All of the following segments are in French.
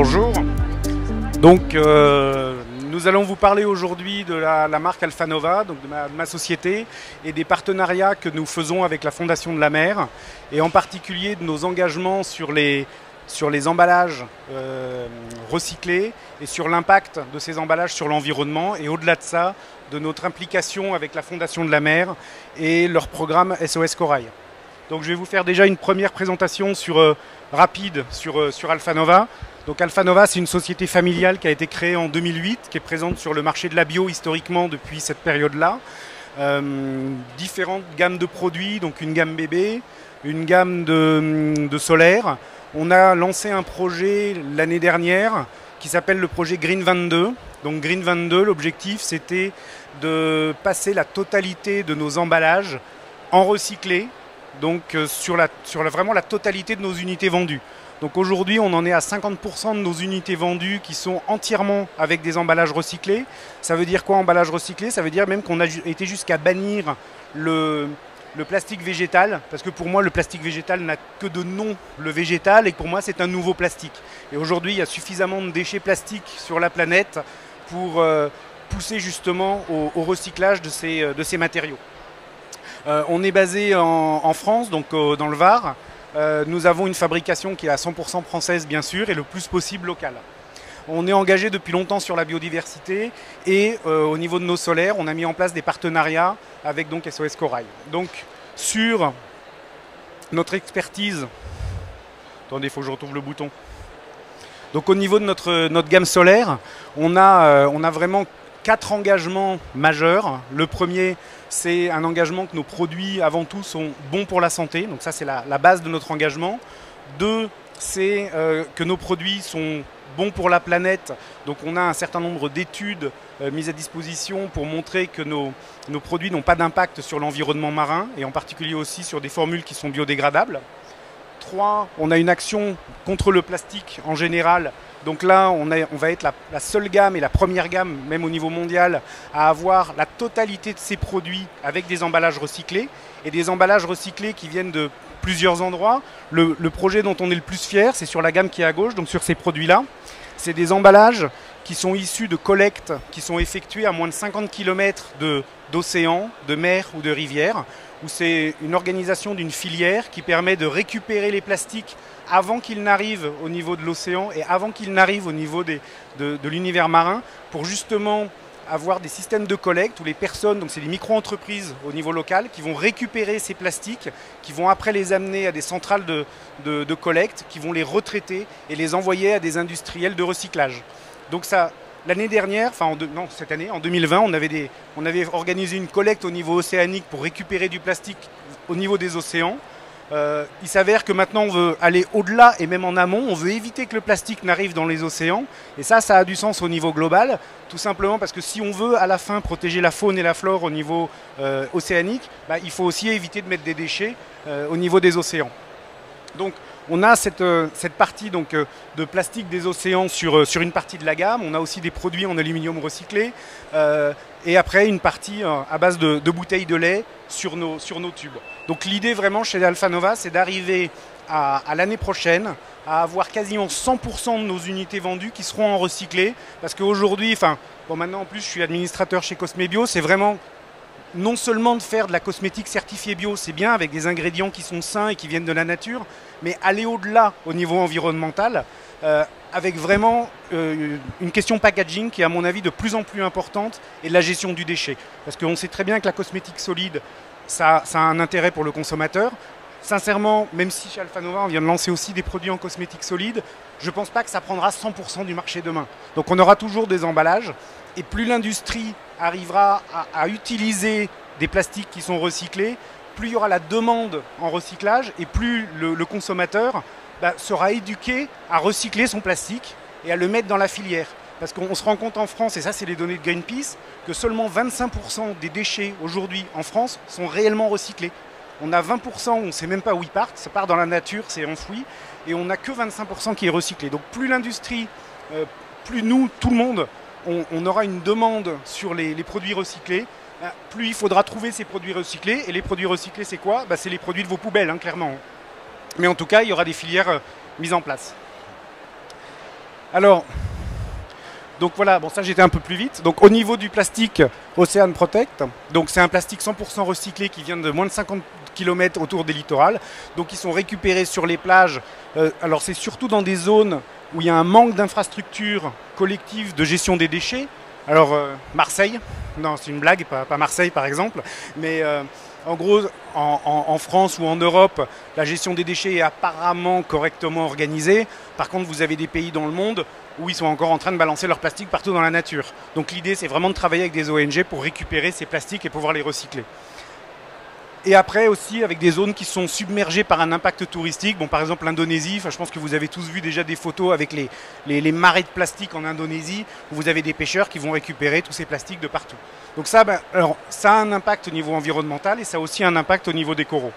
Bonjour. Donc, nous allons vous parler aujourd'hui de la marque Alphanova, donc de ma société, et des partenariats que nous faisons avec la Fondation de la Mer, et en particulier de nos engagements sur les emballages recyclés et sur l'impact de ces emballages sur l'environnement, et au-delà de ça, de notre implication avec la Fondation de la Mer et leur programme SOS Corail. Donc je vais vous faire déjà une première présentation rapide sur Alphanova. Donc Alphanova, c'est une société familiale qui a été créée en 2008, qui est présente sur le marché de la bio historiquement depuis cette période-là. Différentes gammes de produits, donc une gamme bébé, une gamme de solaire. On a lancé un projet l'année dernière qui s'appelle le projet Green 22. Donc Green 22, l'objectif c'était de passer la totalité de nos emballages en recyclé, donc vraiment la totalité de nos unités vendues. Donc aujourd'hui, on en est à 50% de nos unités vendues qui sont entièrement avec des emballages recyclés. Ça veut dire quoi, emballage recyclé? Ça veut dire même qu'on a été jusqu'à bannir le plastique végétal, parce que pour moi, le plastique végétal n'a que de nom le végétal, et pour moi, c'est un nouveau plastique. Et aujourd'hui, il y a suffisamment de déchets plastiques sur la planète pour pousser justement au recyclage de ces matériaux. On est basé en France, donc dans le Var. Nous avons une fabrication qui est à 100% française bien sûr et le plus possible locale. On est engagé depuis longtemps sur la biodiversité et au niveau de nos solaires, on a mis en place des partenariats avec donc SOS Corail. Donc sur notre expertise, attendez, il faut que je retrouve le bouton. Donc au niveau de notre gamme solaire, on a vraiment 4 engagements majeurs. Le premier, c'est un engagement que nos produits, avant tout, sont bons pour la santé. Donc ça, c'est la base de notre engagement. 2, c'est que nos produits sont bons pour la planète. Donc on a un certain nombre d'études mises à disposition pour montrer que nos produits n'ont pas d'impact sur l'environnement marin, et en particulier aussi sur des formules qui sont biodégradables. 3, on a une action contre le plastique en général. Donc là, on va être la seule gamme et la première gamme, même au niveau mondial, à avoir la totalité de ces produits avec des emballages recyclés. Et des emballages recyclés qui viennent de plusieurs endroits. Le projet dont on est le plus fier, c'est sur la gamme qui est à gauche, donc sur ces produits-là. C'est des emballages qui sont issus de collectes qui sont effectuées à moins de 50 km d'océan, de mer ou de rivière, où c'est une organisation d'une filière qui permet de récupérer les plastiques avant qu'ils n'arrivent au niveau de l'océan et avant qu'ils n'arrivent au niveau de l'univers marin, pour justement avoir des systèmes de collecte où les personnes, donc c'est des micro-entreprises au niveau local, qui vont récupérer ces plastiques, qui vont après les amener à des centrales de collecte, qui vont les retraiter et les envoyer à des industriels de recyclage. Donc ça, l'année dernière, cette année, en 2020, on avait organisé une collecte au niveau océanique pour récupérer du plastique au niveau des océans. Il s'avère que maintenant on veut aller au-delà et même en amont, on veut éviter que le plastique n'arrive dans les océans, et ça a du sens au niveau global, tout simplement parce que si on veut à la fin protéger la faune et la flore au niveau océanique, il faut aussi éviter de mettre des déchets au niveau des océans. Donc on a cette partie donc, de plastique des océans sur une partie de la gamme. On a aussi des produits en aluminium recyclé et après une partie à base de bouteilles de lait sur nos tubes. Donc l'idée vraiment chez Alphanova, c'est d'arriver à l'année prochaine à avoir quasiment 100% de nos unités vendues qui seront en recyclé. Parce qu'aujourd'hui, maintenant en plus je suis administrateur chez Cosmebio, c'est vraiment non seulement de faire de la cosmétique certifiée bio, c'est bien avec des ingrédients qui sont sains et qui viennent de la nature, mais aller au-delà au niveau environnemental avec vraiment une question packaging qui est à mon avis de plus en plus importante, et de la gestion du déchet. Parce qu'on sait très bien que la cosmétique solide, ça a un intérêt pour le consommateur. Sincèrement, même si chez Alphanova on vient de lancer aussi des produits en cosmétique solide, je ne pense pas que ça prendra 100% du marché demain. Donc on aura toujours des emballages, et plus l'industrie arrivera à utiliser des plastiques qui sont recyclés, plus il y aura la demande en recyclage, et plus le consommateur sera éduqué à recycler son plastique et à le mettre dans la filière. Parce qu'on se rend compte en France, et ça c'est les données de Greenpeace, que seulement 25% des déchets aujourd'hui en France sont réellement recyclés. On a 20% où on ne sait même pas où ils partent, ça part dans la nature, c'est enfoui, et on n'a que 25% qui est recyclé. Donc plus l'industrie, plus nous, tout le monde, on aura une demande sur les produits recyclés, plus il faudra trouver ces produits recyclés. Et les produits recyclés, c'est quoi? C'est les produits de vos poubelles, clairement. Mais en tout cas, il y aura des filières mises en place. Alors, donc voilà, bon ça j'étais un peu plus vite. Donc au niveau du plastique Ocean Protect, donc c'est un plastique 100% recyclé qui vient de moins de 50 km autour des littorales. Donc ils sont récupérés sur les plages. Alors c'est surtout dans des zones où il y a un manque d'infrastructures collectives de gestion des déchets. Alors Marseille, non c'est une blague, pas Marseille par exemple, mais en gros en France ou en Europe, la gestion des déchets est apparemment correctement organisée. Par contre vous avez des pays dans le monde où ils sont encore en train de balancer leur plastique partout dans la nature. Donc l'idée c'est vraiment de travailler avec des ONG pour récupérer ces plastiques et pouvoir les recycler. Et après aussi avec des zones qui sont submergées par un impact touristique. Bon, par exemple l'Indonésie, je pense que vous avez tous vu déjà des photos avec les marées de plastique en Indonésie, où vous avez des pêcheurs qui vont récupérer tous ces plastiques de partout. Donc ça, alors, ça a un impact au niveau environnemental et ça a aussi un impact au niveau des coraux.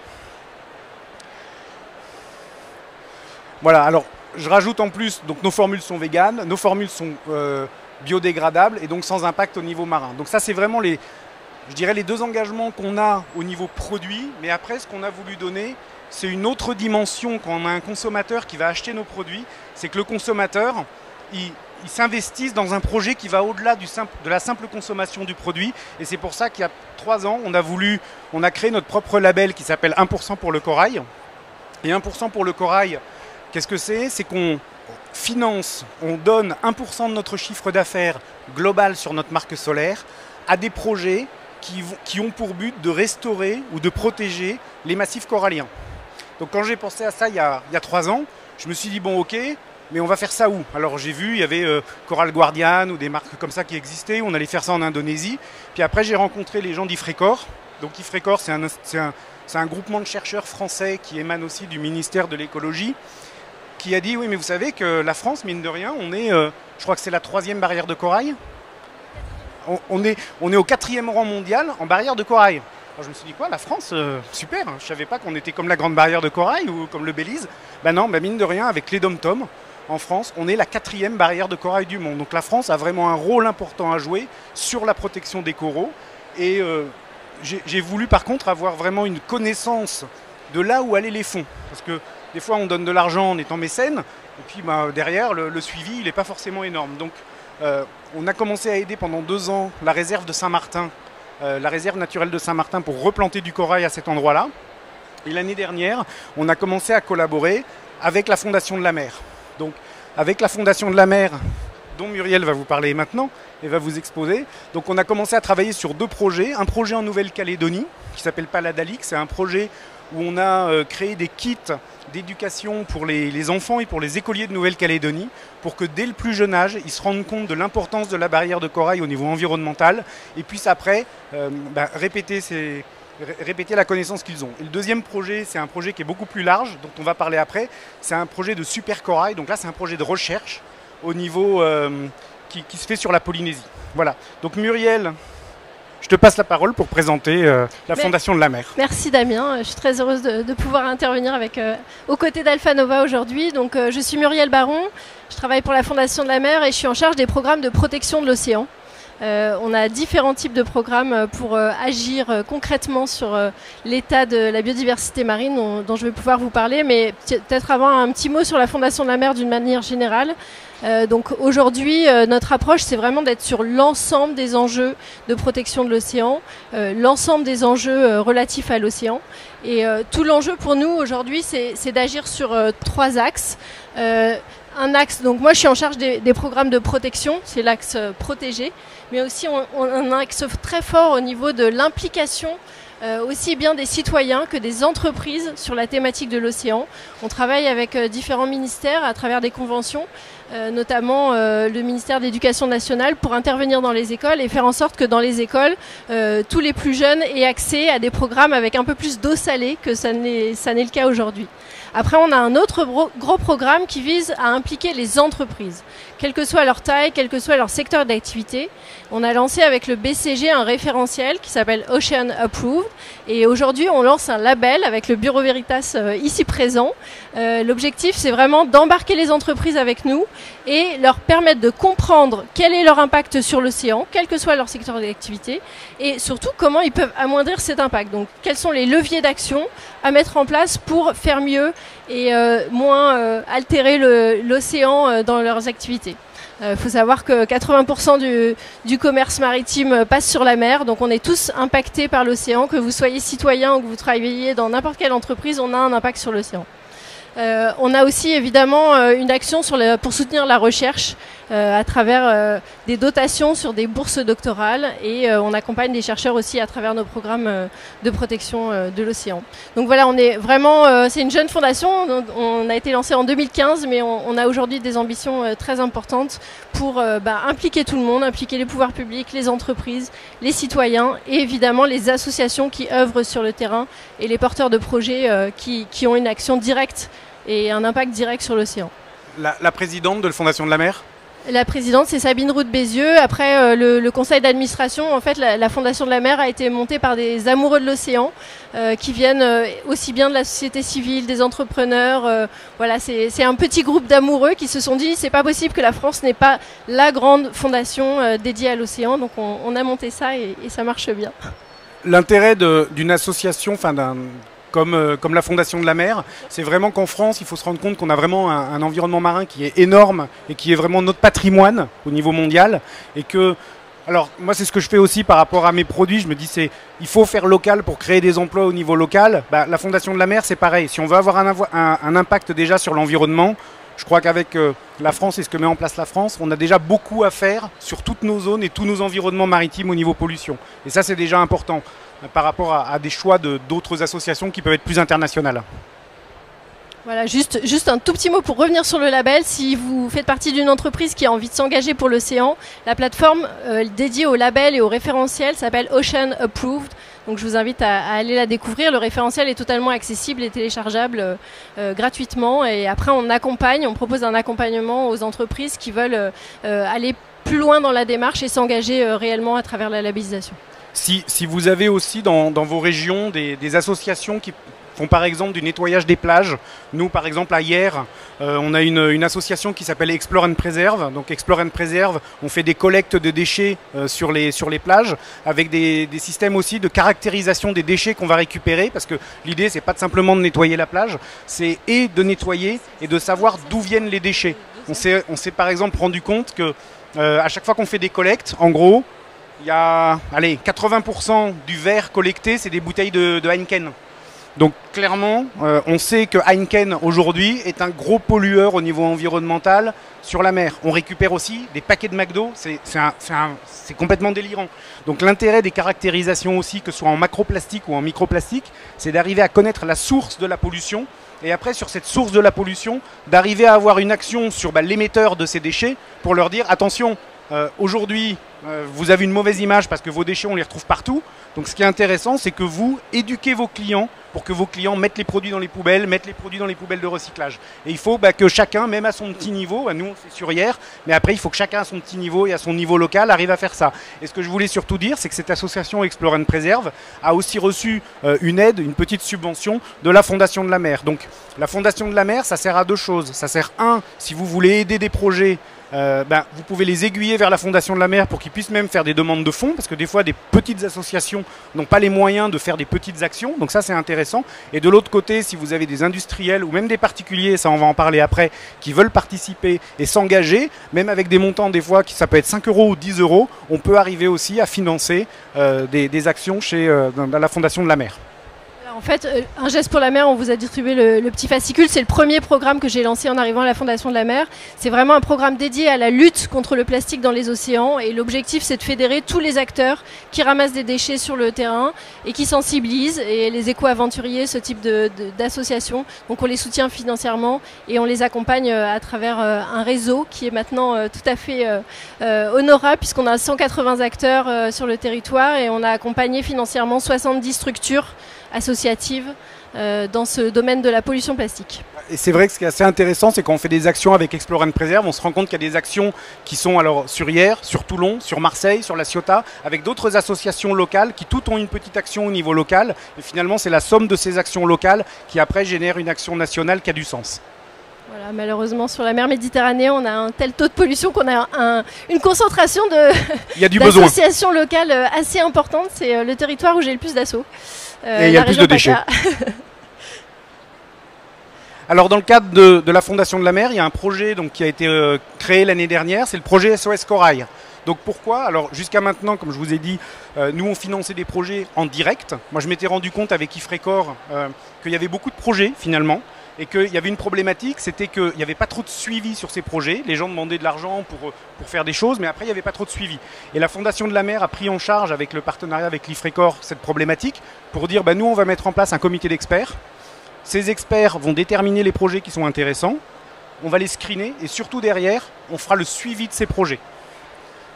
Voilà, alors je rajoute en plus, donc nos formules sont véganes, nos formules sont biodégradables et donc sans impact au niveau marin. Donc ça c'est vraiment je dirais les deux engagements qu'on a au niveau produit, mais après ce qu'on a voulu donner, c'est une autre dimension quand on a un consommateur qui va acheter nos produits, c'est que le consommateur, il s'investisse dans un projet qui va au-delà de la simple consommation du produit. Et c'est pour ça qu'il y a 3 ans, on a créé notre propre label qui s'appelle 1% pour le corail. Et 1% pour le corail, qu'est-ce que c'est? C'est qu'on finance, on donne 1% de notre chiffre d'affaires global sur notre marque solaire à des projets qui ont pour but de restaurer ou de protéger les massifs coralliens. Donc quand j'ai pensé à ça il y a 3 ans, je me suis dit bon ok, mais on va faire ça où? Alors j'ai vu, il y avait Coral Guardian ou des marques comme ça qui existaient, on allait faire ça en Indonésie. Puis après j'ai rencontré les gens d'IFRECOR. Donc IFRECOR c'est un groupement de chercheurs français qui émane aussi du ministère de l'écologie, qui a dit oui mais vous savez que la France, mine de rien, on est, je crois que c'est la 3e barrière de corail. On est au 4e rang mondial en barrière de corail. Alors je me suis dit quoi, la France, super, je savais pas qu'on était comme la grande barrière de corail ou comme le Belize. Ben non, mine de rien, avec les dom-toms, en France, on est la 4e barrière de corail du monde. Donc la France a vraiment un rôle important à jouer sur la protection des coraux. Et j'ai voulu par contre avoir vraiment une connaissance de là où allaient les fonds. Parce que des fois on donne de l'argent en étant mécène, et puis derrière le suivi il n'est pas forcément énorme. Donc on a commencé à aider pendant 2 ans la réserve de Saint-Martin, la réserve naturelle de Saint-Martin pour replanter du corail à cet endroit-là. Et l'année dernière, on a commencé à collaborer avec la Fondation de la Mer. Donc avec la Fondation de la Mer, dont Muriel va vous parler maintenant et va vous exposer. Donc on a commencé à travailler sur 2 projets. Un projet en Nouvelle-Calédonie qui s'appelle Paladalic. C'est un projet où on a créé des kits d'éducation pour les enfants et pour les écoliers de Nouvelle-Calédonie pour que dès le plus jeune âge, ils se rendent compte de l'importance de la barrière de corail au niveau environnemental et puissent après répéter la connaissance qu'ils ont. Et le deuxième projet, c'est un projet qui est beaucoup plus large, dont on va parler après. C'est un projet de super corail. Donc là, c'est un projet de recherche au niveau qui se fait sur la Polynésie. Voilà. Donc Muriel, je te passe la parole pour présenter la Fondation de la Mer. Merci Damien, je suis très heureuse de pouvoir intervenir aux côtés d'Alpha Nova aujourd'hui. Donc, je suis Muriel Baron, je travaille pour la Fondation de la Mer et je suis en charge des programmes de protection de l'océan. On a différents types de programmes pour agir concrètement sur l'état de la biodiversité marine dont je vais pouvoir vous parler, mais peut-être avant un petit mot sur la Fondation de la Mer d'une manière générale. Donc aujourd'hui, notre approche, c'est vraiment d'être sur l'ensemble des enjeux de protection de l'océan, l'ensemble des enjeux relatifs à l'océan. Et tout l'enjeu pour nous aujourd'hui, c'est d'agir sur 3 axes. Un axe, donc moi je suis en charge des programmes de protection, c'est l'axe protégé, mais aussi on a un axe très fort au niveau de l'implication aussi bien des citoyens que des entreprises sur la thématique de l'océan. On travaille avec différents ministères à travers des conventions, notamment le ministère de l'Éducation nationale pour intervenir dans les écoles et faire en sorte que dans les écoles, tous les plus jeunes aient accès à des programmes avec un peu plus d'eau salée que ça n'est le cas aujourd'hui. Après, on a un autre gros programme qui vise à impliquer les entreprises, quelle que soit leur taille, quel que soit leur secteur d'activité. On a lancé avec le BCG un référentiel qui s'appelle Ocean Approved. Et aujourd'hui, on lance un label avec le Bureau Veritas ici présent. L'objectif, c'est vraiment d'embarquer les entreprises avec nous et leur permettre de comprendre quel est leur impact sur l'océan, quel que soit leur secteur d'activité, et surtout comment ils peuvent amoindrir cet impact. Donc quels sont les leviers d'action à mettre en place pour faire mieux et moins altérer l'océan dans leurs activités. Faut savoir que 80% du commerce maritime passe sur la mer, donc on est tous impactés par l'océan, que vous soyez citoyen ou que vous travaillez dans n'importe quelle entreprise, on a un impact sur l'océan. On a aussi évidemment une action pour soutenir la recherche à travers des dotations sur des bourses doctorales et on accompagne des chercheurs aussi à travers nos programmes de protection de l'océan. Donc voilà, on est vraiment, c'est une jeune fondation, on a été lancé en 2015 mais on a aujourd'hui des ambitions très importantes pour impliquer tout le monde, impliquer les pouvoirs publics, les entreprises, les citoyens et évidemment les associations qui œuvrent sur le terrain et les porteurs de projets qui ont une action directe et un impact direct sur l'océan. La présidente de la Fondation de la Mer ? La présidente, c'est Sabine Roux-Bézieux. Après, le conseil d'administration, en fait, la Fondation de la Mer a été montée par des amoureux de l'océan qui viennent aussi bien de la société civile, des entrepreneurs. Voilà, c'est un petit groupe d'amoureux qui se sont dit c'est pas possible que la France n'ait pas la grande fondation dédiée à l'océan. Donc on a monté ça et ça marche bien. L'intérêt d'une association, comme la Fondation de la Mer, c'est vraiment qu'en France, il faut se rendre compte qu'on a vraiment un environnement marin qui est énorme et qui est vraiment notre patrimoine au niveau mondial. Et que, alors moi c'est ce que je fais aussi par rapport à mes produits, je me dis il faut faire local pour créer des emplois au niveau local. La Fondation de la Mer c'est pareil, si on veut avoir un impact déjà sur l'environnement, je crois qu'avec la France et ce que met en place la France, on a déjà beaucoup à faire sur toutes nos zones et tous nos environnements maritimes au niveau pollution. Et ça c'est déjà important par rapport à des choix d'autres associations qui peuvent être plus internationales. Voilà, juste un tout petit mot pour revenir sur le label. Si vous faites partie d'une entreprise qui a envie de s'engager pour l'océan, la plateforme dédiée au label et au référentiel s'appelle Ocean Approved. Donc je vous invite à aller la découvrir. Le référentiel est totalement accessible et téléchargeable gratuitement. Et après on propose un accompagnement aux entreprises qui veulent aller plus loin dans la démarche et s'engager réellement à travers la labellisation. Si vous avez aussi dans vos régions des associations qui font par exemple du nettoyage des plages. Nous par exemple à Hyères, on a une association qui s'appelle Explore and Preserve. Donc Explore and Preserve, on fait des collectes de déchets sur les plages avec des systèmes aussi de caractérisation des déchets qu'on va récupérer, parce que l'idée c'est pas simplement de nettoyer la plage, c'est de nettoyer et de savoir d'où viennent les déchets. On s'est par exemple rendu compte que à chaque fois qu'on fait des collectes, en gros, il y a 80% du verre collecté, c'est des bouteilles de Heineken. Donc clairement, on sait que Heineken aujourd'hui est un gros pollueur au niveau environnemental sur la mer. On récupère aussi des paquets de McDo, c'est complètement délirant. Donc l'intérêt des caractérisations aussi, que ce soit en macroplastique ou en microplastique, c'est d'arriver à connaître la source de la pollution. Et après, sur cette source de la pollution, d'arriver à avoir une action sur l'émetteur de ces déchets pour leur dire attention, aujourd'hui, vous avez une mauvaise image parce que vos déchets, on les retrouve partout. Donc ce qui est intéressant, c'est que vous éduquez vos clients pour que vos clients mettent les produits dans les poubelles, mettent les produits dans les poubelles de recyclage. Et il faut que chacun, même à son petit niveau, nous on fait sur Hyères, mais après il faut que chacun à son petit niveau et à son niveau local arrive à faire ça. Et ce que je voulais surtout dire, c'est que cette association Explore and Preserve a aussi reçu une aide, une petite subvention de la Fondation de la Mer. Donc la Fondation de la Mer, ça sert à deux choses. Ça sert, si vous voulez aider des projets, vous pouvez les aiguiller vers la Fondation de la Mer pour qu'ils puissent même faire des demandes de fonds, parce que des fois des petites associations n'ont pas les moyens de faire des petites actions, donc ça c'est intéressant. Et de l'autre côté, si vous avez des industriels ou même des particuliers, ça on va en parler après, qui veulent participer et s'engager, même avec des montants des fois, ça peut être 5 € ou 10 €, on peut arriver aussi à financer des actions dans la Fondation de la Mer. En fait, Un geste pour la mer, on vous a distribué le petit fascicule. C'est le premier programme que j'ai lancé en arrivant à la Fondation de la Mer. C'est vraiment un programme dédié à la lutte contre le plastique dans les océans. Et l'objectif, c'est de fédérer tous les acteurs qui ramassent des déchets sur le terrain et qui sensibilisent. Et les éco-aventuriers, ce type d'associations. Donc on les soutient financièrement et on les accompagne à travers un réseau qui est maintenant tout à fait honorable, puisqu'on a 180 acteurs sur le territoire et on a accompagné financièrement 70 structures associatives dans ce domaine de la pollution plastique. Et c'est vrai que ce qui est assez intéressant, c'est quand on fait des actions avec Explore and Preserve, on se rend compte qu'il y a des actions qui sont alors sur Hyères, sur Toulon, sur Marseille, sur La Ciotat, avec d'autres associations locales qui toutes ont une petite action au niveau local. Et finalement, c'est la somme de ces actions locales qui après génère une action nationale qui a du sens. Voilà, malheureusement, sur la mer Méditerranée, on a un tel taux de pollution qu'on a une concentration d'associations locales assez importante. C'est le territoire où j'ai le plus d'assauts. Et il y a le plus de déchets. Alors dans le cadre de la Fondation de la mer, il y a un projet donc, qui a été créé l'année dernière, c'est le projet SOS Corail. Donc pourquoi? Alors jusqu'à maintenant, comme je vous ai dit, nous on finançait des projets en direct. Moi je m'étais rendu compte avec IFRECOR qu'il y avait beaucoup de projets finalement et qu'il y avait une problématique, c'était qu'il n'y avait pas trop de suivi sur ces projets. Les gens demandaient de l'argent pour faire des choses, mais après il n'y avait pas trop de suivi. Et la Fondation de la mer a pris en charge avec le partenariat avec l'IFRECOR cette problématique pour dire nous on va mettre en place un comité d'experts. Ces experts vont déterminer les projets qui sont intéressants, on va les screener et surtout derrière, on fera le suivi de ces projets.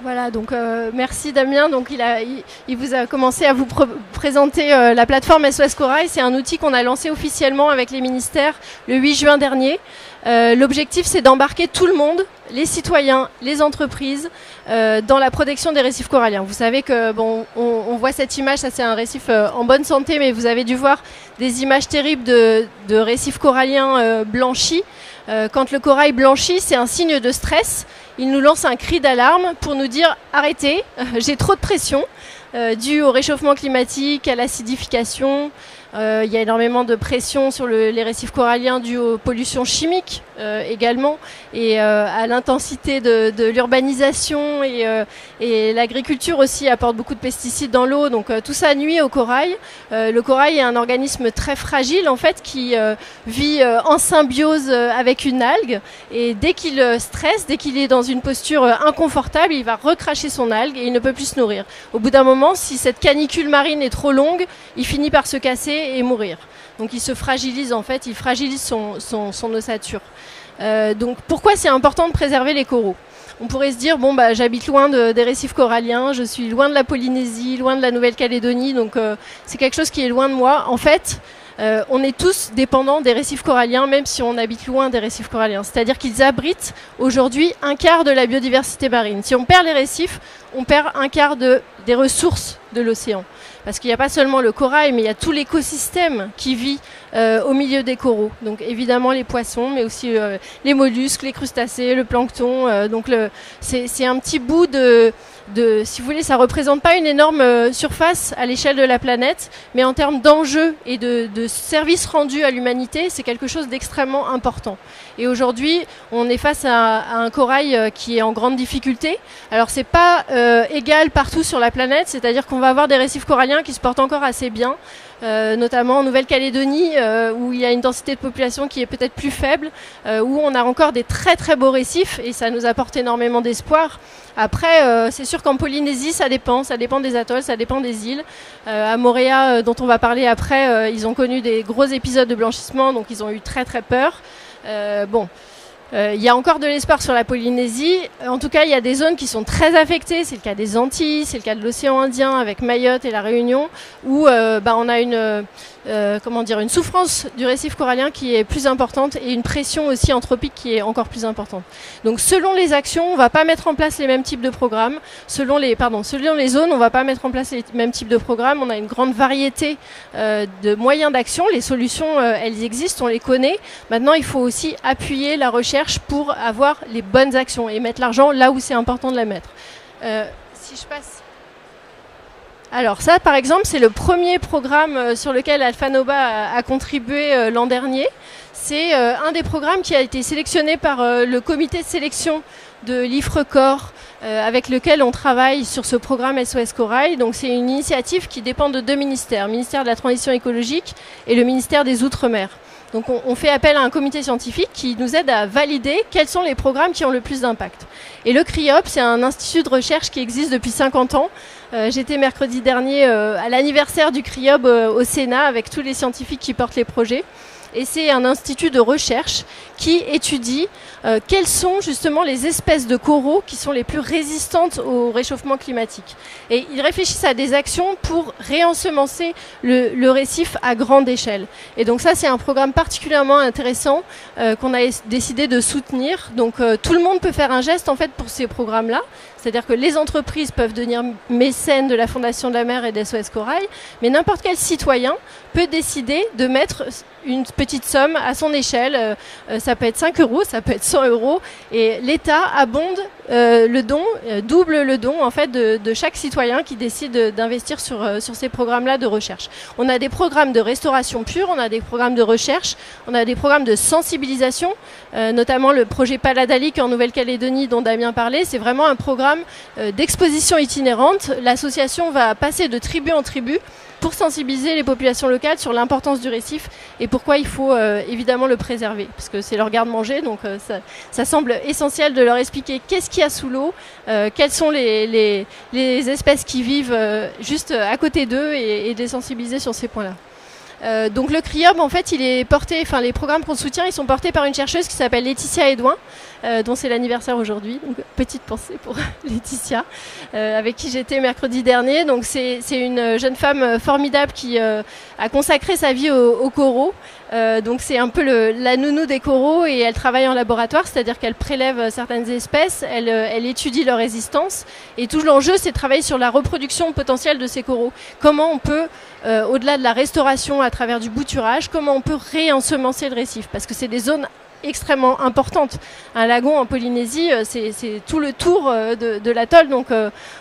Voilà, donc merci Damien. Donc il vous a commencé à vous présenter la plateforme SOS Corail. C'est un outil qu'on a lancé officiellement avec les ministères le 8 juin dernier. L'objectif, c'est d'embarquer tout le monde, les citoyens, les entreprises, dans la protection des récifs coralliens. Vous savez que on voit cette image, ça c'est un récif en bonne santé, mais vous avez dû voir des images terribles de récifs coralliens blanchis. Quand le corail blanchit, c'est un signe de stress. Il nous lance un cri d'alarme pour nous dire « Arrêtez, j'ai trop de pression » due au réchauffement climatique, à l'acidification. Il y a énormément de pression sur les récifs coralliens due aux pollutions chimiques également et à l'intensité de l'urbanisation et l'agriculture aussi apporte beaucoup de pesticides dans l'eau. Donc tout ça nuit au corail. Le corail est un organisme très fragile en fait qui vit en symbiose avec une algue et dès qu'il stresse, dès qu'il est dans une posture inconfortable, il va recracher son algue et il ne peut plus se nourrir. Au bout d'un moment, si cette canicule marine est trop longue, il finit par se casser et mourir. Donc il se fragilise en fait, il fragilise son ossature. Donc pourquoi c'est important de préserver les coraux? On pourrait se dire, j'habite loin des récifs coralliens, je suis loin de la Polynésie, loin de la Nouvelle-Calédonie, donc c'est quelque chose qui est loin de moi. En fait, on est tous dépendants des récifs coralliens, même si on habite loin des récifs coralliens. C'est-à-dire qu'ils abritent aujourd'hui un quart de la biodiversité marine. Si on perd les récifs, on perd un quart des ressources de l'océan. Parce qu'il n'y a pas seulement le corail, mais il y a tout l'écosystème qui vit au milieu des coraux. Donc évidemment les poissons, mais aussi les mollusques, les crustacés, le plancton. Donc c'est un petit bout si vous voulez, ça ne représente pas une énorme surface à l'échelle de la planète, mais en termes d'enjeux et de services rendus à l'humanité, c'est quelque chose d'extrêmement important. Et aujourd'hui, on est face à un corail qui est en grande difficulté. Alors c'est pas égal partout sur la planète, c'est-à-dire qu'on va avoir des récifs coralliens qui se portent encore assez bien, notamment en Nouvelle-Calédonie où il y a une densité de population qui est peut-être plus faible, où on a encore des très très beaux récifs et ça nous apporte énormément d'espoir. Après, c'est sûr qu'en Polynésie, ça dépend des atolls, ça dépend des îles. À Moorea, dont on va parler après, ils ont connu des gros épisodes de blanchissement, donc ils ont eu très très peur. Il y a encore de l'espoir sur la Polynésie. En tout cas, il y a des zones qui sont très affectées. C'est le cas des Antilles, c'est le cas de l'océan Indien avec Mayotte et la Réunion, où on a une souffrance du récif corallien qui est plus importante et une pression aussi anthropique qui est encore plus importante. Donc, selon les actions, on ne va pas mettre en place les mêmes types de programmes. Selon les zones, on ne va pas mettre en place les mêmes types de programmes. On a une grande variété de moyens d'action. Les solutions, elles existent, on les connaît. Maintenant, il faut aussi appuyer la recherche pour avoir les bonnes actions et mettre l'argent là où c'est important de la mettre. Si je passe... Alors ça, par exemple, c'est le premier programme sur lequel Alpha Nova a contribué l'an dernier. C'est un des programmes qui a été sélectionné par le comité de sélection de l'IFRECOR avec lequel on travaille sur ce programme SOS Corail. Donc c'est une initiative qui dépend de deux ministères, le ministère de la Transition écologique et le ministère des Outre-mer. Donc on fait appel à un comité scientifique qui nous aide à valider quels sont les programmes qui ont le plus d'impact. Et le CRIOP, c'est un institut de recherche qui existe depuis 50 ans. J'étais mercredi dernier à l'anniversaire du CRIOP au Sénat avec tous les scientifiques qui portent les projets. Et c'est un institut de recherche qui étudie quelles sont justement les espèces de coraux qui sont les plus résistantes au réchauffement climatique. Et ils réfléchissent à des actions pour réensemencer le récif à grande échelle. Et donc ça, c'est un programme particulièrement intéressant qu'on a décidé de soutenir. Donc tout le monde peut faire un geste en fait pour ces programmes-là. C'est-à-dire que les entreprises peuvent devenir mécènes de la Fondation de la mer et d'SOS Corail, mais n'importe quel citoyen peut décider de mettre une petite somme à son échelle. Ça peut être 5 euros, ça peut être 100 euros. Et l'État abonde le don, double le don en fait de chaque citoyen qui décide d'investir sur ces programmes-là de recherche. On a des programmes de restauration pure, on a des programmes de recherche, on a des programmes de sensibilisation, notamment le projet Paladalic en Nouvelle-Calédonie dont Damien parlait. C'est vraiment un programme d'exposition itinérante. L'association va passer de tribu en tribu pour sensibiliser les populations locales sur l'importance du récif et pourquoi il faut évidemment le préserver, parce que c'est leur garde-manger, donc ça semble essentiel de leur expliquer qu'est-ce qu'il y a sous l'eau, quelles sont les espèces qui vivent juste à côté d'eux et de les sensibiliser sur ces points-là. Donc le CRIOB, en fait, il est porté, enfin les programmes qu'on soutient, ils sont portés par une chercheuse qui s'appelle Laetitia Edouin, dont c'est l'anniversaire aujourd'hui. Donc petite pensée pour Laetitia, avec qui j'étais mercredi dernier. Donc c'est une jeune femme formidable qui a consacré sa vie au coraux. Donc c'est un peu la nounou des coraux et elle travaille en laboratoire, c'est-à-dire qu'elle prélève certaines espèces, elle étudie leur résistance et tout l'enjeu c'est de travailler sur la reproduction potentielle de ces coraux. Comment on peut, au-delà de la restauration à travers du bouturage, comment on peut réensemencer le récif, parce que c'est des zones extrêmement importante. Un lagon en Polynésie, c'est tout le tour de l'atoll, donc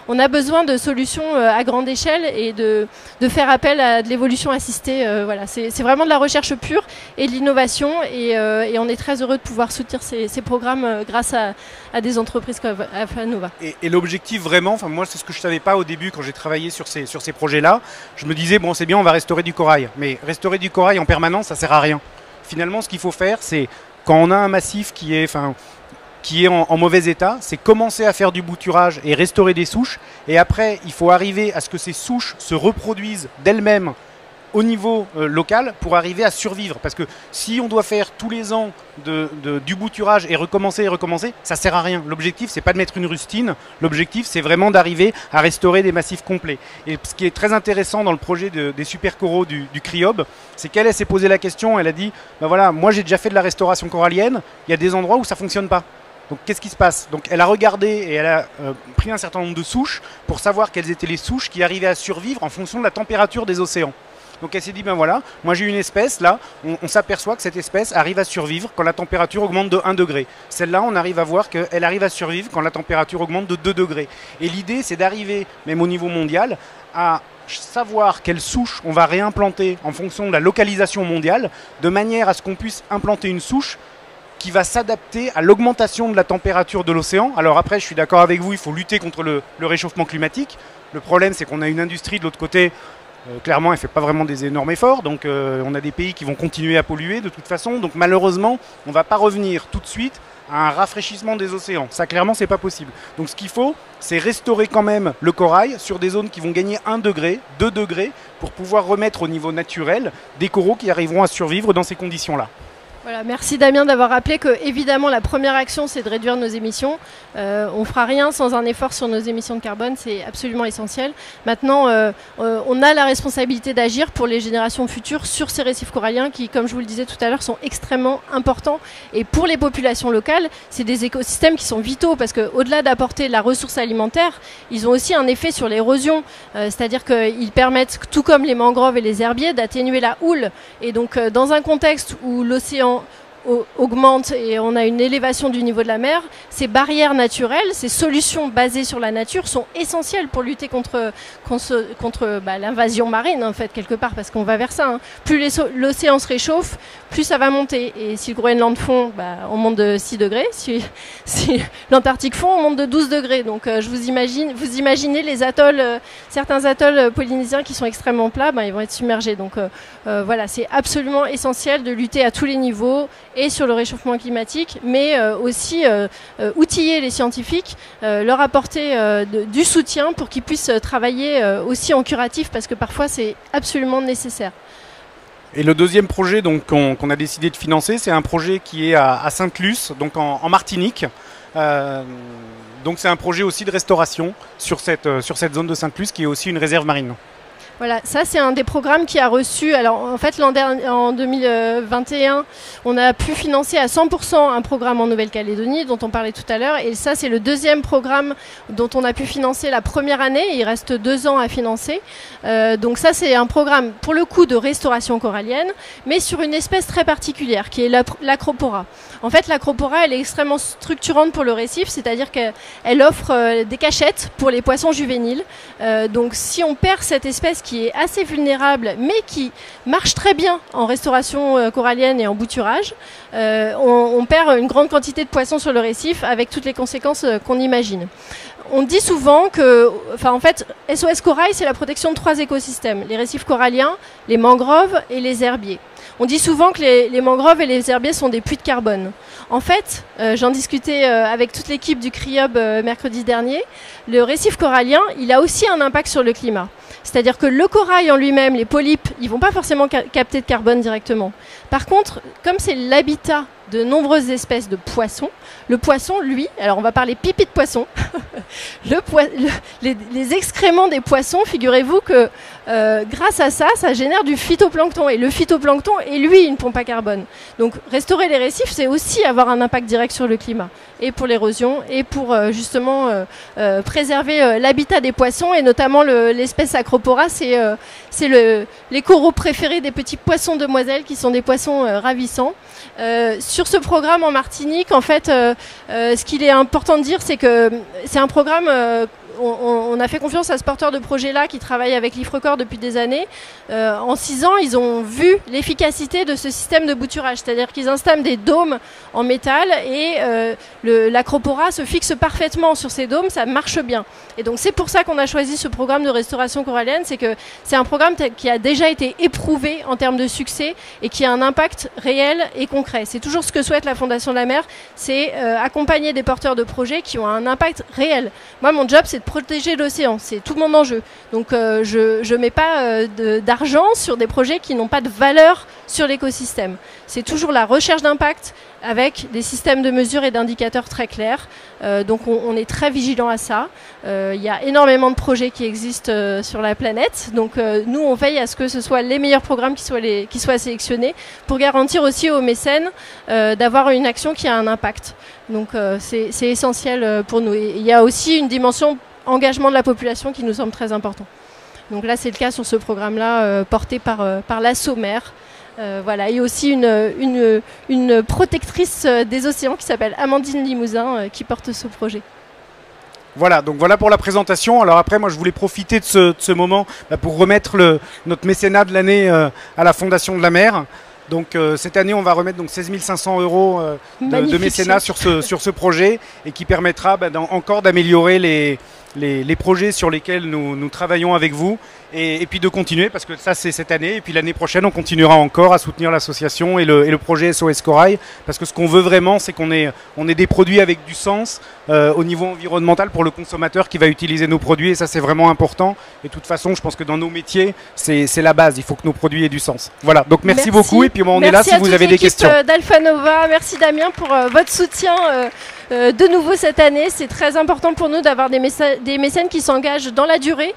on a besoin de solutions à grande échelle et de faire appel à de l'évolution assistée. Voilà, c'est vraiment de la recherche pure et de l'innovation et on est très heureux de pouvoir soutenir ces programmes grâce à des entreprises comme Alpha-Nova. Et l'objectif vraiment, enfin moi c'est ce que je ne savais pas au début quand j'ai travaillé sur ces projets-là, je me disais bon c'est bien on va restaurer du corail, mais restaurer du corail en permanence ça sert à rien. Finalement ce qu'il faut faire c'est quand on a un massif qui est en mauvais état, c'est commencer à faire du bouturage et restaurer des souches. Et après, il faut arriver à ce que ces souches se reproduisent d'elles-mêmes au niveau local pour arriver à survivre. Parce que si on doit faire tous les ans du bouturage et recommencer, ça sert à rien. L'objectif, c'est pas de mettre une rustine. L'objectif, c'est vraiment d'arriver à restaurer des massifs complets. Et ce qui est très intéressant dans le projet des super coraux du CRIOB, c'est qu'elle s'est posé la question, elle a dit, ben voilà, moi j'ai déjà fait de la restauration corallienne, il y a des endroits où ça fonctionne pas. Donc qu'est-ce qui se passe? Donc elle a regardé et elle a pris un certain nombre de souches pour savoir quelles étaient les souches qui arrivaient à survivre en fonction de la température des océans. Donc elle s'est dit, ben voilà, moi j'ai une espèce, là, on s'aperçoit que cette espèce arrive à survivre quand la température augmente de 1 degré. Celle-là, on arrive à voir qu'elle arrive à survivre quand la température augmente de 2 degrés. Et l'idée, c'est d'arriver, même au niveau mondial, à savoir quelle souche on va réimplanter en fonction de la localisation mondiale, de manière à ce qu'on puisse implanter une souche qui va s'adapter à l'augmentation de la température de l'océan. Alors après, je suis d'accord avec vous, il faut lutter contre le réchauffement climatique. Le problème, c'est qu'on a une industrie de l'autre côté. Clairement, elle ne fait pas vraiment des énormes efforts, donc on a des pays qui vont continuer à polluer de toute façon. Donc malheureusement, on ne va pas revenir tout de suite à un rafraîchissement des océans. Ça, clairement, ce n'est pas possible. Donc ce qu'il faut, c'est restaurer quand même le corail sur des zones qui vont gagner 1 degré, 2 degrés, pour pouvoir remettre au niveau naturel des coraux qui arriveront à survivre dans ces conditions-là. Voilà, merci Damien d'avoir rappelé que évidemment la première action c'est de réduire nos émissions. On ne fera rien sans un effort sur nos émissions de carbone, c'est absolument essentiel. Maintenant, on a la responsabilité d'agir pour les générations futures sur ces récifs coralliens qui, comme je vous le disais tout à l'heure, sont extrêmement importants. Et pour les populations locales, c'est des écosystèmes qui sont vitaux parce qu'au-delà d'apporter la ressource alimentaire, ils ont aussi un effet sur l'érosion. C'est-à-dire qu'ils permettent, tout comme les mangroves et les herbiers, d'atténuer la houle. Et donc, dans un contexte où l'océan augmente et on a une élévation du niveau de la mer, ces barrières naturelles, ces solutions basées sur la nature sont essentielles pour lutter contre l'invasion marine en fait quelque part parce qu'on va vers ça. Hein. Plus l'océan se réchauffe, plus ça va monter. Et si le Groenland fond, on monte de 6 degrés. Si l'Antarctique fond, on monte de 12 degrés. Donc vous imaginez les atolls, certains atolls polynésiens qui sont extrêmement plats, ils vont être submergés. Donc voilà, c'est absolument essentiel de lutter à tous les niveaux et sur le réchauffement climatique, mais aussi outiller les scientifiques, leur apporter du soutien pour qu'ils puissent travailler aussi en curatif parce que parfois c'est absolument nécessaire. Et le deuxième projet qu'on a décidé de financer, c'est un projet qui est à Sainte-Luce, donc en Martinique. Donc c'est un projet aussi de restauration sur cette zone de Sainte-Luce qui est aussi une réserve marine. Voilà, ça c'est un des programmes qui a reçu, alors en fait en 2021, on a pu financer à 100% un programme en Nouvelle-Calédonie dont on parlait tout à l'heure, et ça c'est le deuxième programme dont on a pu financer la première année, il reste 2 ans à financer. Donc ça c'est un programme pour le coup de restauration corallienne, mais sur une espèce très particulière qui est l'acropora. En fait l'acropora elle est extrêmement structurante pour le récif, c'est-à-dire qu'elle offre des cachettes pour les poissons juvéniles. Donc si on perd cette espèce qui est assez vulnérable mais qui marche très bien en restauration corallienne et en bouturage, on perd une grande quantité de poissons sur le récif avec toutes les conséquences qu'on imagine. On dit souvent que, en fait, SOS Corail, c'est la protection de 3 écosystèmes, les récifs coralliens, les mangroves et les herbiers. On dit souvent que les mangroves et les herbiers sont des puits de carbone. En fait, j'en discutais avec toute l'équipe du CRIOB mercredi dernier, le récif corallien, il a aussi un impact sur le climat. C'est-à-dire que le corail en lui-même, les polypes, ils vont pas forcément capter de carbone directement. Par contre, comme c'est l'habitat de nombreuses espèces de poissons, le poisson, lui, alors on va parler pipi de poisson, les excréments des poissons, figurez-vous que grâce à ça, ça génère du phytoplancton. Et le phytoplancton est lui une pompe à carbone. Donc restaurer les récifs, c'est aussi avoir un impact direct sur le climat. Et pour l'érosion, et pour justement préserver l'habitat des poissons, et notamment l'espèce Acropora, c'est les coraux préférés des petits poissons demoiselles, qui sont des poissons ravissants. Sur ce programme en Martinique, en fait, ce qu'il est important de dire, c'est que c'est un programme... On a fait confiance à ce porteur de projet-là qui travaille avec l'IFRECOR depuis des années. En 6 ans, ils ont vu l'efficacité de ce système de bouturage. C'est-à-dire qu'ils installent des dômes en métal et l'acropora se fixe parfaitement sur ces dômes, ça marche bien. Et donc c'est pour ça qu'on a choisi ce programme de restauration corallienne, c'est que c'est un programme qui a déjà été éprouvé en termes de succès et qui a un impact réel et concret. C'est toujours ce que souhaite la Fondation de la Mer, c'est accompagner des porteurs de projets qui ont un impact réel. Moi, mon job, c'est de protéger l'océan, c'est tout mon enjeu. Donc je mets pas d'argent sur des projets qui n'ont pas de valeur sur l'écosystème. C'est toujours la recherche d'impact avec des systèmes de mesure et d'indicateurs très clairs. Donc on est très vigilant à ça. Il y a énormément de projets qui existent sur la planète. Donc nous, on veille à ce que ce soit les meilleurs programmes qui soient sélectionnés pour garantir aussi aux mécènes d'avoir une action qui a un impact. Donc c'est essentiel pour nous. Et il y a aussi une dimension engagement de la population qui nous semble très important. Donc là, c'est le cas sur ce programme-là, porté par l'Asso Mer. Voilà, et aussi une protectrice des océans qui s'appelle Amandine Limousin qui porte ce projet. Voilà, donc voilà pour la présentation. Alors après, moi, je voulais profiter de ce moment pour remettre notre mécénat de l'année à la Fondation de la Mer. Donc cette année, on va remettre donc 16 500 € de mécénat sur ce projet et qui permettra encore d'améliorer les projets sur lesquels nous travaillons avec vous et puis de continuer, parce que ça c'est cette année, et puis l'année prochaine on continuera encore à soutenir l'association et le projet SOS Corail, parce que ce qu'on veut vraiment, c'est qu'on ait des produits avec du sens au niveau environnemental pour le consommateur qui va utiliser nos produits, et ça c'est vraiment important. Et de toute façon, je pense que dans nos métiers, c'est la base, il faut que nos produits aient du sens. Voilà, donc merci beaucoup, et puis on est là si vous avez des questions. Merci d'Alpha Nova, merci Damien pour votre soutien de nouveau cette année. C'est très important pour nous d'avoir des mécènes qui s'engagent dans la durée,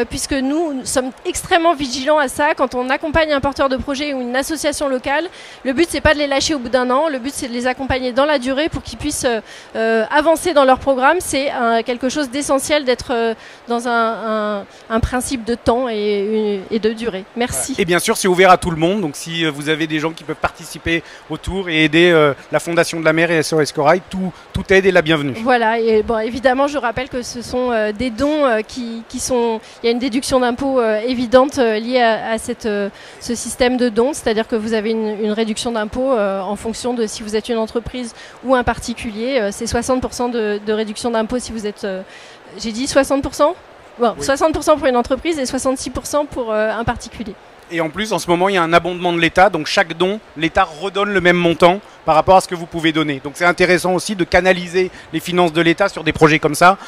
puisque nous sommes extrêmement vigilants à ça. Quand on accompagne un porteur de projet ou une association locale, le but c'est pas de les lâcher au bout d'un an, le but c'est de les accompagner dans la durée pour qu'ils puissent avancer dans leur programme. C'est quelque chose d'essentiel d'être dans un principe de temps et de durée. Merci. Et bien sûr, c'est ouvert à tout le monde, donc si vous avez des gens qui peuvent participer autour et aider la Fondation de la Mer et SOS Corail, tout aide est la bienvenue. Voilà, et bon, évidemment, je rappelle que ce sont des dons qui sont... Il y a une déduction d'impôt évidente liée à ce système de dons, c'est-à-dire que vous avez une réduction d'impôt en fonction de si vous êtes une entreprise ou un particulier. C'est 60% de réduction d'impôt si vous êtes... J'ai dit 60%? Bon, oui. 60% pour une entreprise et 66% pour un particulier. Et en plus, en ce moment, il y a un abondement de l'État. Donc chaque don, l'État redonne le même montant par rapport à ce que vous pouvez donner. Donc c'est intéressant aussi de canaliser les finances de l'État sur des projets comme ça,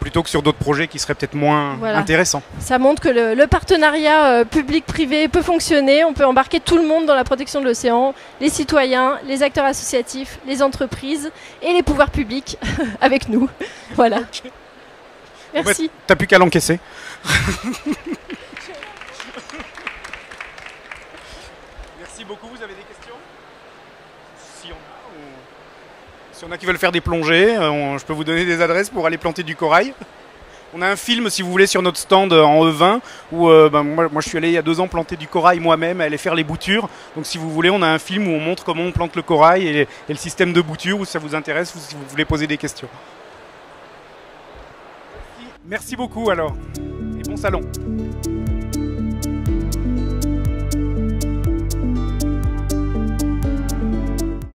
plutôt que sur d'autres projets qui seraient peut-être moins intéressants. Ça montre que le partenariat public-privé peut fonctionner. On peut embarquer tout le monde dans la protection de l'océan, les citoyens, les acteurs associatifs, les entreprises et les pouvoirs publics avec nous. Voilà. Okay. Merci. T'as plus qu'à l'encaisser. Merci beaucoup. Vous avez des questions? Si on a, si on a qui veulent faire des plongées, je peux vous donner des adresses pour aller planter du corail. On a un film, si vous voulez, sur notre stand en E20 où moi je suis allé il y a 2 ans planter du corail moi-même, aller faire les boutures. Donc si vous voulez, on a un film où on montre comment on plante le corail et le système de bouture, où ça vous intéresse ou si vous voulez poser des questions. Merci beaucoup alors et bon salon.